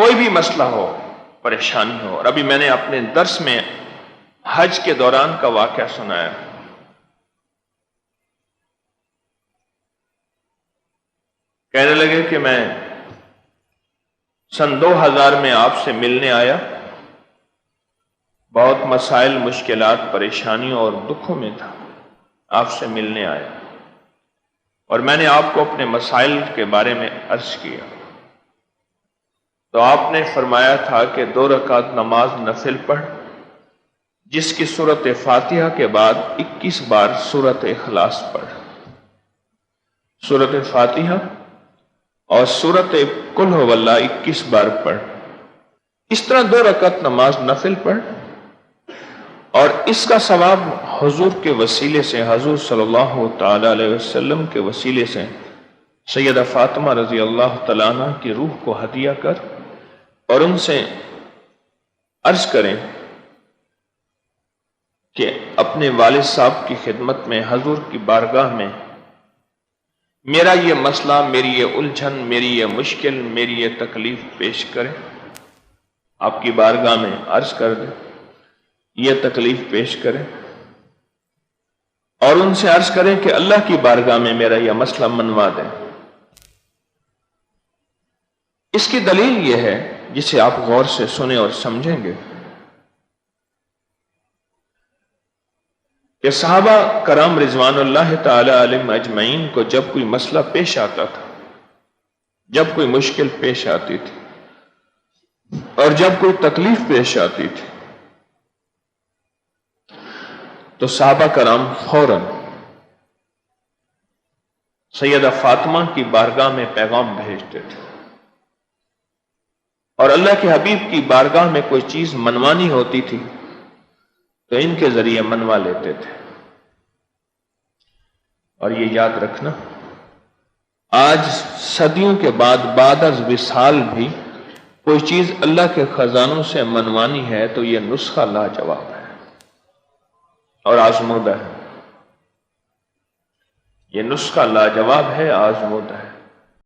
کوئی بھی مسئلہ ہو، پریشانی ہو. اور ابھی میں نے اپنے درس میں حج کے دوران کا واقعہ سنایا. کہنے لگے کہ میں سن 2000 میں آپ سے ملنے آیا، بہت مسائل، مشکلات، پریشانیوں اور دکھوں میں تھا، آپ سے ملنے آیا اور میں نے آپ کو اپنے مسائل کے بارے میں عرض کیا تو آپ نے فرمایا تھا کہ 2 رکعت نماز نفل پڑھ جس کی سورۃ فاتحہ کے بعد 21 بار سورۃ اخلاص پڑھ. سورۃ فاتحہ اور سورۃ قل هو اللہ 21 بار پڑھ. اس طرح 2 رکعت نماز نفل پڑھ اور اس کا ثواب حضور کے وسیلے سے، حضور صلی اللہ تعالی علیہ وسلم کے وسیلے سے سیدہ فاطمہ رضی اللہ تعالیٰ عنہ کی روح کو ہدیہ کر اور ان سے عرض کریں کہ اپنے والد صاحب کی خدمت میں، حضور کی بارگاہ میں میرا یہ مسئلہ، میری یہ الجھن، میری یہ مشکل، میری یہ تکلیف پیش کریں. آپ کی بارگاہ میں عرض کر دیں، یہ تکلیف پیش کریں اور ان سے عرض کریں کہ اللہ کی بارگاہ میں میرا یہ مسئلہ منوا دیں. اس کی دلیل یہ ہے، جسے آپ غور سے سنیں اور سمجھیں گے، کہ صحابہ کرام رضوان اللہ تعالی علیہم اجمعین کو جب کوئی مسئلہ پیش آتا تھا، جب کوئی مشکل پیش آتی تھی اور جب کوئی تکلیف پیش آتی تھی تو صحابہ کرام فوراً سیدہ فاطمہ کی بارگاہ میں پیغام بھیجتے تھے اور اللہ کے حبیب کی بارگاہ میں کوئی چیز منوانی ہوتی تھی تو ان کے ذریعے منوا لیتے تھے. اور یہ یاد رکھنا، آج صدیوں کے بعد از وصال بھی کوئی چیز اللہ کے خزانوں سے منوانی ہے تو یہ نسخہ لاجواب ہے اور آزمودہ ہے. یہ نسخہ لاجواب ہے، آزمودہ ہے.